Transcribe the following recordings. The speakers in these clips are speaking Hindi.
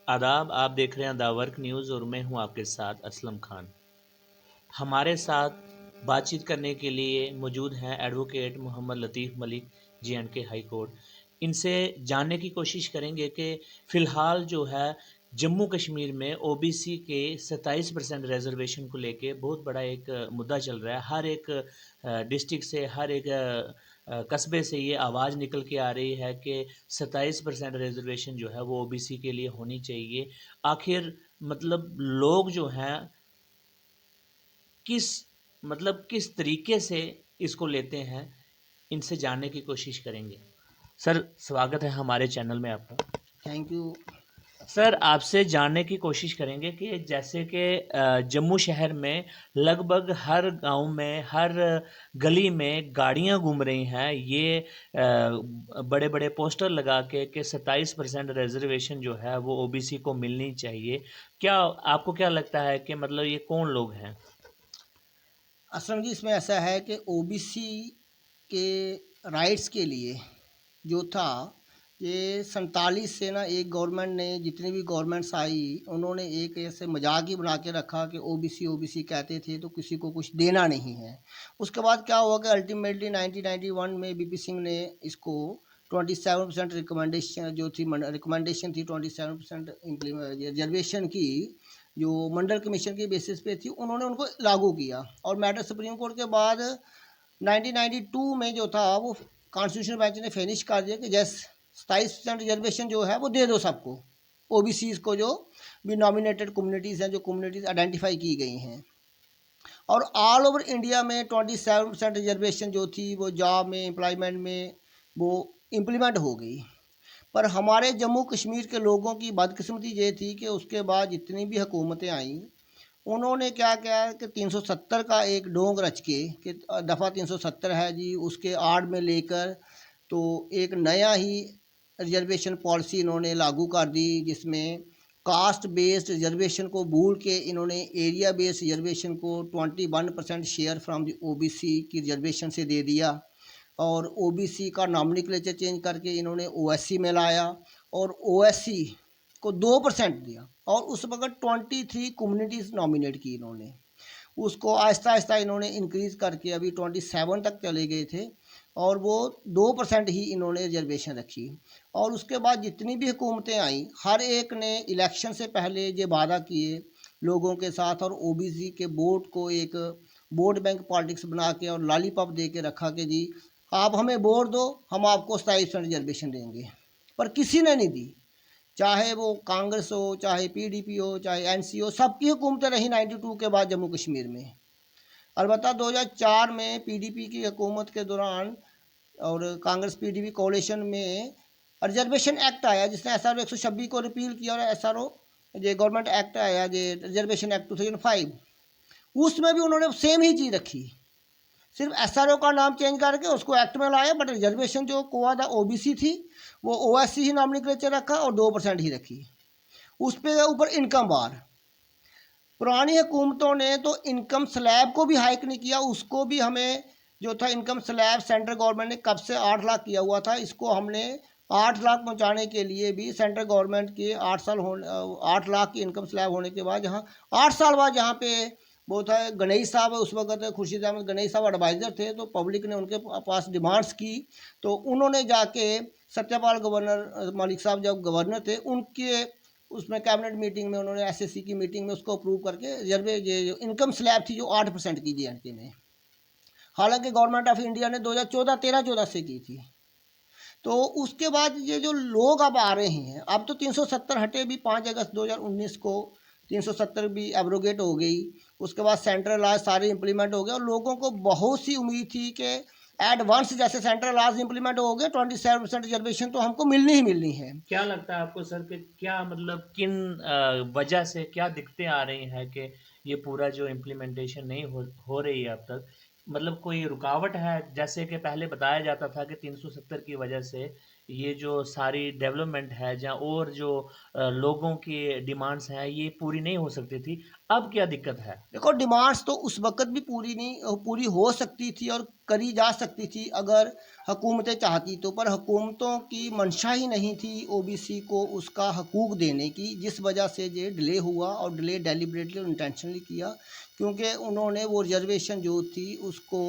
आदाब, आप देख रहे हैं द वर्क न्यूज़ और मैं हूं आपके साथ असलम खान। हमारे साथ बातचीत करने के लिए मौजूद हैं एडवोकेट मोहम्मद लतीफ़ मलिक, J&K हाई कोर्ट। इनसे जानने की कोशिश करेंगे कि फ़िलहाल जो है जम्मू कश्मीर में ओबीसी के 27% रिज़र्वेशन को लेके बहुत बड़ा एक मुद्दा चल रहा है। हर एक डिस्ट्रिक्ट से, हर एक कस्बे से ये आवाज़ निकल के आ रही है कि 27% रिज़र्वेशन जो है वो ओबीसी के लिए होनी चाहिए। आखिर मतलब लोग जो हैं किस किस तरीके से इसको लेते हैं, इनसे जानने की कोशिश करेंगे। सर, स्वागत है हमारे चैनल में आपका। Thank you. सर, आपसे जानने की कोशिश करेंगे कि जैसे कि जम्मू शहर में लगभग हर गांव में, हर गली में गाड़ियां घूम रही हैं, ये बड़े बड़े पोस्टर लगा के 27% रिजर्वेशन जो है वो ओबीसी को मिलनी चाहिए। क्या आपको क्या लगता है कि मतलब ये कौन लोग हैं? असलम जी, इसमें ऐसा है कि ओबीसी के राइट्स के लिए जो था, ये 47 से ना एक गवर्नमेंट ने, जितनी भी गवर्नमेंट्स आई उन्होंने एक ऐसे मजाक ही बना के रखा कि ओबीसी ओबीसी कहते थे तो किसी को कुछ देना नहीं है। उसके बाद क्या हुआ कि अल्टीमेटली 1991 में बीपी सिंह ने इसको 27% रिकमेंडेशन जो थी, रिकमेंडेशन थी 27% रिजर्वेशन की, जो मंडल कमीशन की बेसिस पे थी, उन्होंने उनको लागू किया। और मैटर सुप्रीम कोर्ट के बाद 1992 में जो था वो कॉन्स्टिट्यूशन बेंच ने फिनिश कर दिया कि जैसे 27% रिजर्वेशन जो है वो दे दो सबको, ओबीसीज को, जो भी नॉमिनेटेड कम्युनिटीज़ हैं, जो कम्युनिटीज़ आइडेंटिफाई की गई हैं। और ऑल ओवर इंडिया में 27% रिजर्वेशन जो थी वो जॉब में, एम्प्लॉयमेंट में वो इम्प्लीमेंट हो गई। पर हमारे जम्मू कश्मीर के लोगों की बदकिस्मती ये थी कि उसके बाद जितनी भी हुकूमतें आईं, उन्होंने क्या किया कि 370 का एक डोंग रच के कि दफ़ा 370 है जी, उसके आड़ में लेकर तो एक नया ही रिजर्वेशन पॉलिसी इन्होंने लागू कर दी, जिसमें कास्ट बेस्ड रिजर्वेशन को भूल के इन्होंने एरिया बेस्ड रिजर्वेशन को 21% शेयर फ्रॉम द ओबीसी की रिजर्वेशन से दे दिया। और ओबीसी का नॉमेनक्लेचर चेंज करके इन्होंने ओएससी में लाया और ओएससी को 2% दिया। और उस वक्त 23 कम्युनिटीज़ नॉमिनेट की इन्होंने, उसको आहिस्ता आहिस्ता इन्होंने इंक्रीज़ करके अभी 27 तक चले गए थे। और वो 2% ही इन्होंने रिजर्वेशन रखी। और उसके बाद जितनी भी हुकूमतें आईं, हर एक ने इलेक्शन से पहले ये वादा किए लोगों के साथ, और ओबीसी के वोट को एक वोट बैंक पॉलिटिक्स बना के और लॉलीपॉप दे के रखा कि जी आप हमें वोट दो, हम आपको 27% रिजर्वेशन देंगे। पर किसी ने नहीं दी, चाहे वो कांग्रेस हो, चाहे पीडीपी हो, चाहे एनसी हो, सबकी हुकूमतें रही 92 के बाद जम्मू कश्मीर में। अलबत्ता 2004 में पीडीपी की हुकूमत के दौरान और कांग्रेस पीडीपी कोalition में रिजर्वेशन एक्ट आया, जिसने एस आर ओ 126 को रिपील किया, और एस आर ओ जो गवर्नमेंट एक्ट आया, जो रिजर्वेशन एक्ट 2005, उसमें भी उन्होंने सेम ही चीज़ रखी। सिर्फ एसआरओ का नाम चेंज करके उसको एक्ट में लाया, बट रिजर्वेशन जो कोआ था ओबीसी थी, वो ओएससी ही नॉमिनक्लेचर रखा और 2% ही रखी। उस पर ऊपर इनकम बार, पुरानी हुकूमतों ने तो इनकम स्लैब को भी हाइक नहीं किया। उसको भी हमें जो था इनकम स्लैब सेंट्रल गवर्नमेंट ने कब से 8 लाख किया हुआ था, इसको हमने 8 लाख पहुंचाने के लिए भी सेंट्रल गवर्नमेंट के 8 लाख की इनकम स्लैब होने के बाद, जहाँ 8 साल बाद जहाँ पे वो था गणेश साहब, उस वक्त खुर्शीद अहमद गणेश साहब एडवाइज़र थे, तो पब्लिक ने उनके पास डिमांड्स की, तो उन्होंने जाके सत्यपाल गवर्नर मलिक साहब जब गवर्नर थे, उनके उसमें कैबिनेट मीटिंग में उन्होंने एसएससी की मीटिंग में उसको अप्रूव करके रिजर्वे ये जो इनकम स्लैब थी जो 8% की जे में, हालांकि गवर्नमेंट ऑफ इंडिया ने 2014 से की थी। तो उसके बाद ये जो लोग अब आ रहे हैं, अब तो 370 हटे भी, 5 अगस्त 2019 को 370 भी एब्रोगेट हो गई। उसके बाद सेंट्रल लॉज सारे इंप्लीमेंट हो गए, और लोगों को बहुत सी उम्मीद थी कि एडवांस जैसे सेंट्रल लॉज इंप्लीमेंट हो गए, 27% रिजर्वेशन तो हमको मिलनी ही मिलनी है। क्या लगता है आपको सर कि क्या किन वजह से क्या दिक्कतें आ रही हैं कि ये पूरा जो इम्प्लीमेंटेशन नहीं हो रही है अब तक? कोई रुकावट है? जैसे कि पहले बताया जाता था कि 370 की वजह से ये जो सारी डेवलपमेंट है, जहाँ और जो लोगों की डिमांड्स हैं ये पूरी नहीं हो सकती थी। अब क्या दिक्कत है? देखो, डिमांड्स तो उस वक्त भी पूरी नहीं पूरी हो सकती थी, और करी जा सकती थी अगर हुकूमतें चाहती तो, पर हुकूमतों की मंशा ही नहीं थी ओबीसी को उसका हकूक़ देने की, जिस वजह से ये डिले हुआ और डिले डेलिबरेटली और इंटेंशनली किया, क्योंकि उन्होंने वो रिजर्वेशन जो थी उसको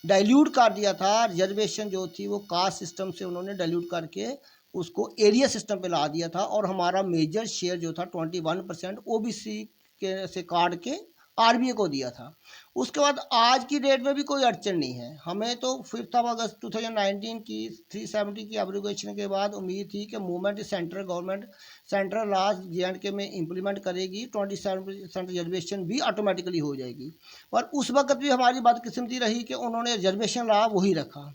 डाइल्यूट कर दिया था। रिजर्वेशन जो थी वो कास्ट सिस्टम से उन्होंने डाइल्यूट करके उसको एरिया सिस्टम पे ला दिया था, और हमारा मेजर शेयर जो था 21% ओबीसी के से काट के आरबीए को दिया था। उसके बाद आज की डेट में भी कोई अड़चन नहीं है। हमें तो 5 अगस्त 2019 की 370 की एब्रोगेशन के बाद उम्मीद थी कि मूवमेंट सेंट्रल गवर्नमेंट सेंट्रल राज जे में इम्प्लीमेंट करेगी, 27% रिजर्वेशन भी ऑटोमेटिकली हो जाएगी। पर उस वक्त भी हमारी बदकिस्मती रही कि उन्होंने रिजर्वेशन ला वही रखा।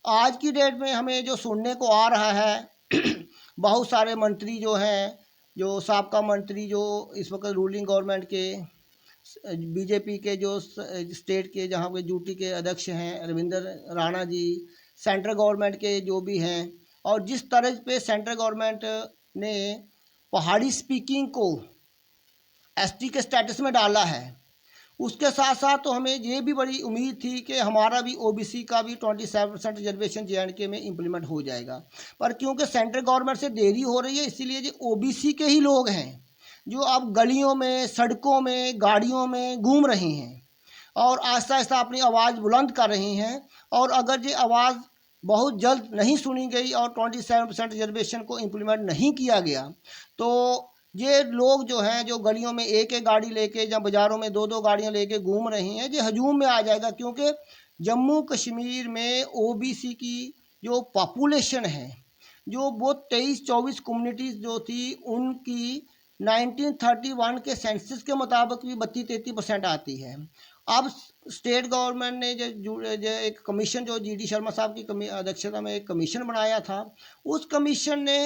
आज की डेट में हमें जो सुनने को आ रहा है बहुत सारे मंत्री जो हैं, जो साबका मंत्री जो इस वक्त रूलिंग गवर्नमेंट के बीजेपी के जो स्टेट के जहाँ पे यूटी के अध्यक्ष हैं रविंद्र राणा जी, सेंट्रल गवर्नमेंट के जो भी हैं, और जिस तरह पे सेंट्रल गवर्नमेंट ने पहाड़ी स्पीकिंग को एसटी के स्टेटस में डाला है, उसके साथ साथ तो हमें ये भी बड़ी उम्मीद थी कि हमारा भी ओबीसी का भी 27% रिजर्वेशन जे में इम्प्लीमेंट हो जाएगा। पर क्योंकि सेंट्रल गवर्नमेंट से देरी हो रही है, इसीलिए जो ओबीसी के ही लोग हैं जो अब गलियों में, सड़कों में, गाड़ियों में घूम रहे हैं और आहिस्ता आहिस्ता अपनी आवाज़ बुलंद कर रहे हैं। और अगर ये आवाज़ बहुत जल्द नहीं सुनी गई और 27% रिजर्वेशन को इम्प्लीमेंट नहीं किया गया, तो ये लोग जो हैं जो गलियों में एक एक गाड़ी लेके या बाज़ारों में दो दो गाड़ियां लेके घूम रहे हैं, ये हजूम में आ जाएगा। क्योंकि जम्मू कश्मीर में ओबीसी की जो पॉपुलेशन है, जो वो 23-24 कम्युनिटीज़ जो थी उनकी 1931 के सेंसस के मुताबिक भी 32-33% आती है। अब स्टेट गवर्नमेंट ने जो एक कमीशन जो जीडी शर्मा साहब की अध्यक्षता में एक कमीशन बनाया था, उस कमीशन ने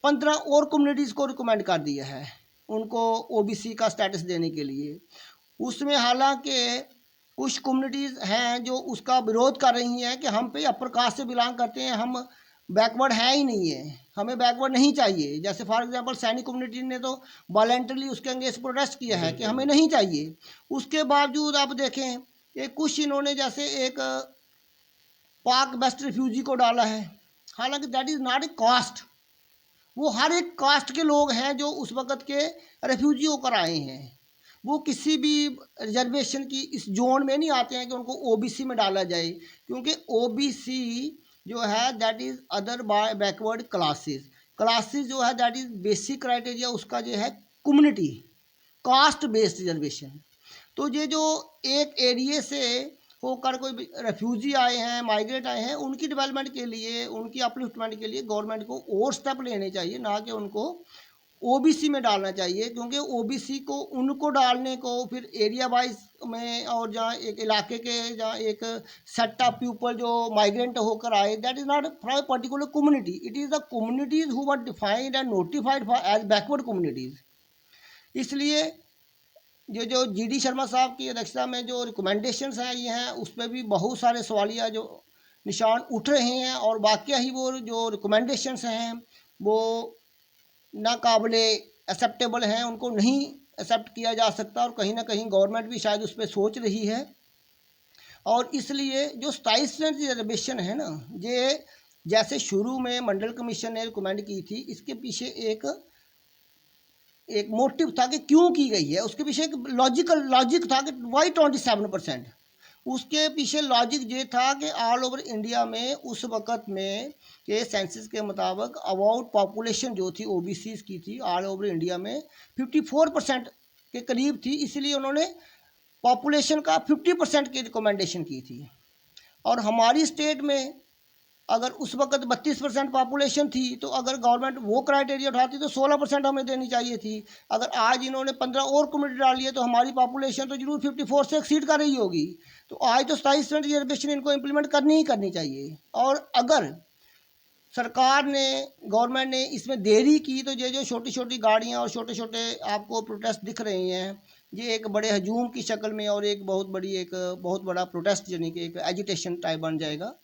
15 और कम्युनिटीज़ को रिकमेंड कर दिया है उनको ओबीसी का स्टेटस देने के लिए। उसमें हालांकि कुछ कम्युनिटीज़ हैं जो उसका विरोध कर रही हैं कि हम पे अपर कास्ट से बिलोंग करते हैं, हम बैकवर्ड है ही नहीं है, हमें बैकवर्ड नहीं चाहिए। जैसे फॉर एग्जांपल सैनी कम्युनिटी ने तो वॉलेंटरली उसके अगेंस्ट प्रोटेस्ट किया है कि हमें नहीं चाहिए। उसके बावजूद आप देखें ये कुछ इन्होंने जैसे एक पाक बेस्ट रिफ्यूजी को डाला है, हालांकि that is not a caste. वो हर एक कास्ट के लोग हैं जो उस वक़्त के रेफ्यूजी होकर आए हैं, वो किसी भी रिजर्वेशन की इस जोन में नहीं आते हैं कि उनको ओबीसी में डाला जाए। क्योंकि ओबीसी जो है that is other by backward classes जो है दैट इज़ बेसिक क्राइटेरिया उसका जो है कम्युनिटी कास्ट बेस्ड रिजर्वेशन। तो ये जो एक एरिया से होकर कोई रेफ्यूजी आए हैं, माइग्रेट आए हैं, उनकी डेवलपमेंट के लिए, उनकी अपलिफ्टमेंट के लिए गवर्नमेंट को और स्टेप लेने चाहिए, ना कि उनको ओबीसी में डालना चाहिए। क्योंकि ओबीसी को उनको डालने को फिर एरिया वाइज में और जहाँ एक इलाके के जहाँ एक सेट ऑफ पीपल जो माइग्रेंट होकर आए, that is not from a particular community, it is the communities who were defined and notified for as backward communities. इसलिए ये जो जीडी शर्मा साहब की अध्यक्षता में जो रिकमेंडेशंस आई हैं उस पर भी बहुत सारे सवालिया जो निशान उठ रहे हैं, और वाकई ही वो जो रिकमेंडेशंस हैं वो नाकाबिले एक्सेप्टेबल हैं, उनको नहीं एक्सेप्ट किया जा सकता। और कहीं ना कहीं गवर्नमेंट भी शायद उस पर सोच रही है। और इसलिए जो 27% रिजर्वेशन है ना, ये जैसे शुरू में मंडल कमीशन ने रिकमेंड की थी, इसके पीछे एक मोटिव था कि क्यों की गई है, उसके पीछे एक लॉजिक था कि वाई 27%। उसके पीछे लॉजिक ये था कि ऑल ओवर इंडिया में उस वक़्त में के सेंसस के मुताबिक अबाउट पॉपुलेशन जो थी ओबीसी की थी ऑल ओवर इंडिया में 54% के करीब थी। इसलिए उन्होंने पॉपुलेशन का 50% की रिकमेंडेशन की थी। और हमारी स्टेट में अगर उस वक्त 32% पॉपुलेशन थी, तो अगर गवर्नमेंट वो क्राइटेरिया उठाती तो 16% हमें देनी चाहिए थी। अगर आज इन्होंने 15 और कम्युनिटी डाली है तो हमारी पॉपुलेशन तो जरूर 54 से एक्सीड कर रही होगी। तो आज तो 27% रिजर्वेशन इनको इम्प्लीमेंट करनी ही करनी चाहिए। और अगर सरकार ने, गवर्नमेंट ने इसमें देरी की तो ये जो छोटी छोटी गाड़ियाँ और छोटे छोटे आपको प्रोटेस्ट दिख रहे हैं, ये एक बड़े हजूम की शक्ल में और एक बहुत बड़ा प्रोटेस्ट यानी कि एक एजिटेशन टाइप बन जाएगा।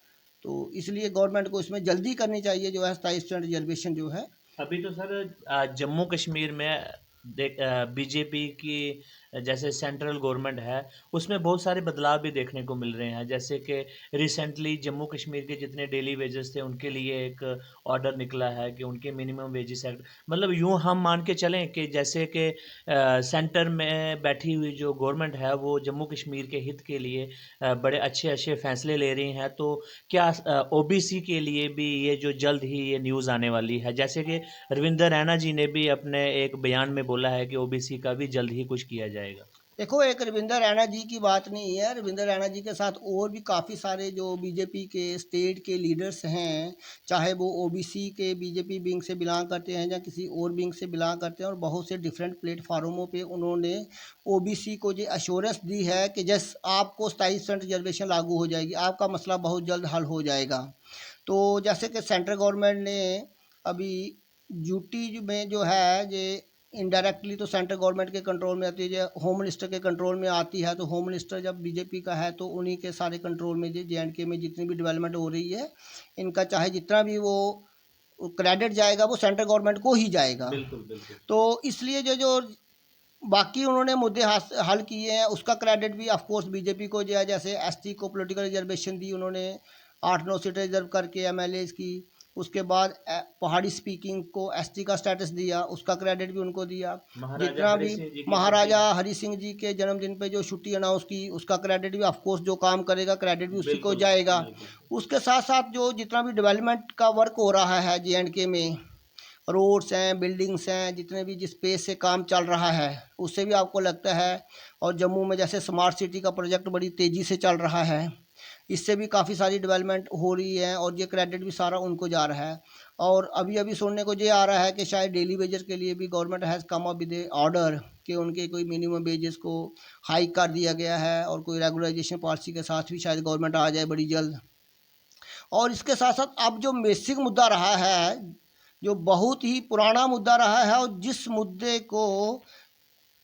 तो इसलिए गवर्नमेंट को इसमें जल्दी करनी चाहिए जो है 27% रिजर्वेशन जो है। अभी तो सर जम्मू कश्मीर में बीजेपी की जैसे सेंट्रल गवर्नमेंट है उसमें बहुत सारे बदलाव भी देखने को मिल रहे हैं, जैसे कि रिसेंटली जम्मू कश्मीर के जितने डेली वेजेस थे उनके लिए एक ऑर्डर निकला है कि उनके मिनिमम वेजेस एक्ट, मतलब यूँ हम मान के चलें कि जैसे कि सेंटर में बैठी हुई जो गवर्नमेंट है वो जम्मू कश्मीर के हित के लिए बड़े अच्छे अच्छे फैसले ले रही हैं। तो क्या ओबीसी के लिए भी ये जो जल्द ही ये न्यूज़ आने वाली है, जैसे कि रविंदर रैना जी ने भी अपने एक बयान में बोला है कि ओबीसी का भी जल्द ही कुछ किया जाएगा। देखो, एक रविंदर रैना जी की बात नहीं है। रविंदर रैना जी के साथ और भी काफ़ी सारे जो बीजेपी के स्टेट के लीडर्स हैं, चाहे वो ओबीसी के बीजेपी विंग से बिलोंग करते हैं या किसी और विंग से बिलोंग करते हैं, और बहुत से डिफरेंट प्लेटफार्मों पे उन्होंने ओबीसी को ये अश्योरेंस दी है कि जस आपको 27% रिजर्वेशन लागू हो जाएगी, आपका मसला बहुत जल्द हल हो जाएगा। तो जैसे कि सेंट्रल गवर्नमेंट ने अभी यूटी में जो है ये इनडायरेक्टली तो सेंट्रल गवर्नमेंट के कंट्रोल में आती है, जो होम मिनिस्टर के कंट्रोल में आती है, तो होम मिनिस्टर जब बीजेपी का है तो उन्हीं के सारे कंट्रोल में जे&के में जितनी भी डेवलपमेंट हो रही है, इनका चाहे जितना भी वो क्रेडिट जाएगा वो सेंट्रल गवर्नमेंट को ही जाएगा। बिल्कुल बिल्कुल। तो इसलिए जो जो बाकी उन्होंने मुद्दे हल किए हैं उसका क्रेडिट भी ऑफ कोर्स बीजेपी को दिया। जैसे एसटी को पॉलिटिकल रिजर्वेशन दी उन्होंने, 8-9 सीटें रिजर्व करके एमएलएज की। उसके बाद पहाड़ी स्पीकिंग को एसटी का स्टेटस दिया, उसका क्रेडिट भी उनको दिया। महाराजा जितना हरि भी सिंह जी की महाराजा छुट्टी। हरि सिंह जी के जन्मदिन पे जो छुट्टी अनाउंस की उसका क्रेडिट भी ऑफ कोर्स, जो काम करेगा क्रेडिट भी उसी को बिल्कुल जाएगा। बिल्कुल। उसके साथ साथ जो जितना भी डेवलपमेंट का वर्क हो रहा है जे&के में, रोड्स हैं, बिल्डिंग्स हैं, जितने भी जिस पेस से काम चल रहा है उससे भी आपको लगता है, और जम्मू में जैसे स्मार्ट सिटी का प्रोजेक्ट बड़ी तेज़ी से चल रहा है, इससे भी काफ़ी सारी डेवलपमेंट हो रही है और ये क्रेडिट भी सारा उनको जा रहा है। और अभी अभी सुनने को ये आ रहा है कि शायद डेली वेजेस के लिए भी government has come up with order कि उनके कोई मिनिमम वेजेस को हाइक कर दिया गया है, और कोई रेगुलराइजेशन पॉलिसी के साथ भी शायद गवर्नमेंट आ जाए बड़ी जल्द। और इसके साथ साथ अब जो बेसिक मुद्दा रहा है, जो बहुत ही पुराना मुद्दा रहा है, और जिस मुद्दे को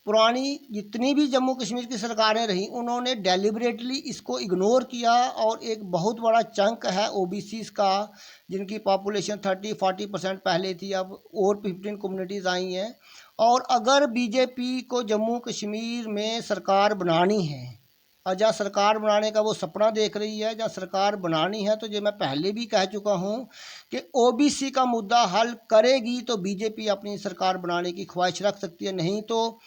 पुरानी जितनी भी जम्मू कश्मीर की सरकारें रहीं उन्होंने डेलिबरेटली इसको इग्नोर किया, और एक बहुत बड़ा चंक है ओबीसीज का जिनकी पॉपुलेशन 30-40% पहले थी, अब और 15 कम्युनिटीज़ आई हैं। और अगर बीजेपी को जम्मू कश्मीर में सरकार बनानी है, और जहाँ सरकार बनाने का वो सपना देख रही है, जहाँ सरकार बनानी है, तो जो मैं पहले भी कह चुका हूँ कि ओबीसी का मुद्दा हल करेगी तो बीजेपी अपनी सरकार बनाने की ख्वाहिश रख सकती है। नहीं तो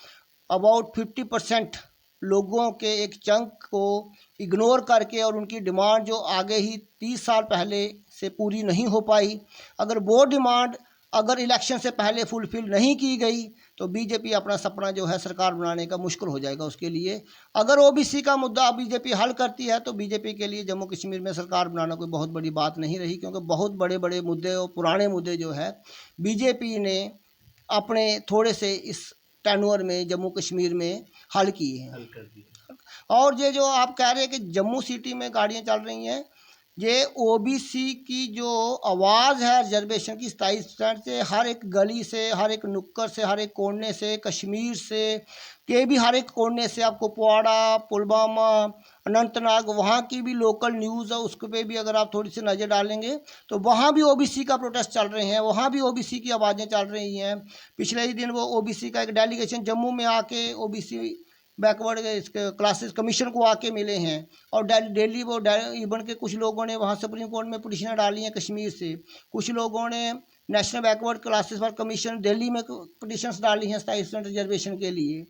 अबाउट 50% लोगों के एक चंक को इग्नोर करके, और उनकी डिमांड जो आगे ही 30 साल पहले से पूरी नहीं हो पाई, अगर वो डिमांड अगर इलेक्शन से पहले फुलफिल नहीं की गई तो बीजेपी अपना सपना जो है सरकार बनाने का मुश्किल हो जाएगा उसके लिए। अगर ओबीसी का मुद्दा बीजेपी हल करती है तो बीजेपी के लिए जम्मू कश्मीर में सरकार बनाना कोई बहुत बड़ी बात नहीं रही, क्योंकि बहुत बड़े बड़े मुद्दे और पुराने मुद्दे जो है बीजेपी ने अपने थोड़े से इस टेन्योर में जम्मू कश्मीर में हल किए हैं। हल कर दिया। और ये जो आप कह रहे हैं कि जम्मू सिटी में गाड़ियाँ चल रही हैं, ये ओबीसी की जो आवाज़ है रिजर्वेशन की 27% से, हर एक गली से, हर एक नुक्कड़ से, हर एक कोने से, कश्मीर से के भी हर एक कोने से, आपको कुपवाड़ा, पुलवामा, अनंतनाग, वहाँ की भी लोकल न्यूज़ है, उसके पे भी अगर आप थोड़ी सी नज़र डालेंगे तो वहाँ भी ओबीसी का प्रोटेस्ट चल रहे हैं, वहाँ भी ओबीसी की आवाज़ें चल रही हैं। पिछले ही दिन वो ओबीसी का एक डेलीगेशन जम्मू में आके ओबीसी बैकवर्ड इसके क्लासेस कमीशन को आके मिले हैं, और डेली वो इवन के कुछ लोगों ने वहाँ सुप्रीम कोर्ट में पिटिशनें डाली हैं कश्मीर से, कुछ लोगों ने नेशनल बैकवर्ड क्लासेस पर कमीशन दिल्ली में पिटिशन्स डाली हैं 27% रिजर्वेशन के लिए।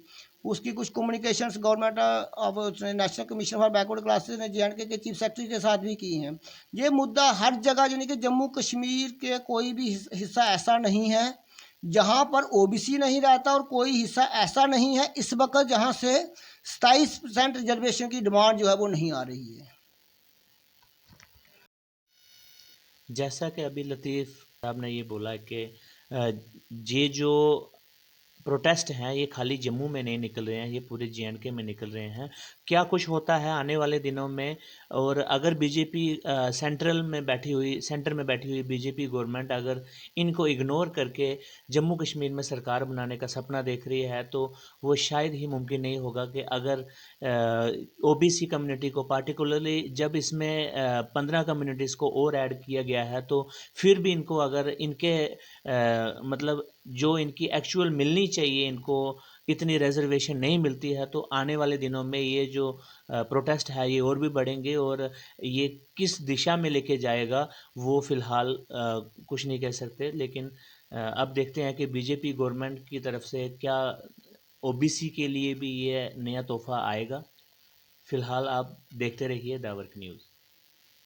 उसकी कुछ communications government of national commission for backward classes ने जे&के के चीफ सेक्रेटरी के साथ भी की हैं। ये मुद्दा हर जगह, यानी कि जम्मू कश्मीर के कोई भी हिस्सा ऐसा नहीं है जहाँ पर ओबीसी नहीं रहता, और कोई हिस्सा ऐसा नहीं है इस वक्त जहाँ से 27% रिजर्वेशन की डिमांड जो है वो नहीं आ रही है। जैसा कि अभी लतीफ़ साहब ने ये बोला कि ये जो प्रोटेस्ट हैं ये खाली जम्मू में नहीं निकल रहे हैं, ये पूरे जे&के में निकल रहे हैं। क्या कुछ होता है आने वाले दिनों में, और अगर बीजेपी सेंटर में बैठी हुई बीजेपी गवर्नमेंट अगर इनको इग्नोर करके जम्मू कश्मीर में सरकार बनाने का सपना देख रही है तो वो शायद ही मुमकिन नहीं होगा कि अगर ओबीसी कम्युनिटी को पार्टिकुलरली जब इसमें 15 कम्युनिटीज़ को और ऐड किया गया है तो फिर भी इनको अगर इनके मतलब जो इनकी एक्चुअल मिलनी चाहिए, इनको इतनी रिजर्वेशन नहीं मिलती है, तो आने वाले दिनों में ये जो प्रोटेस्ट है ये और भी बढ़ेंगे, और ये किस दिशा में लेके जाएगा वो फ़िलहाल कुछ नहीं कह सकते। लेकिन अब देखते हैं कि बीजेपी गवर्नमेंट की तरफ से क्या ओबीसी के लिए भी ये नया तोहफ़ा आएगा। फ़िलहाल आप देखते रहिए द वर्क न्यूज़।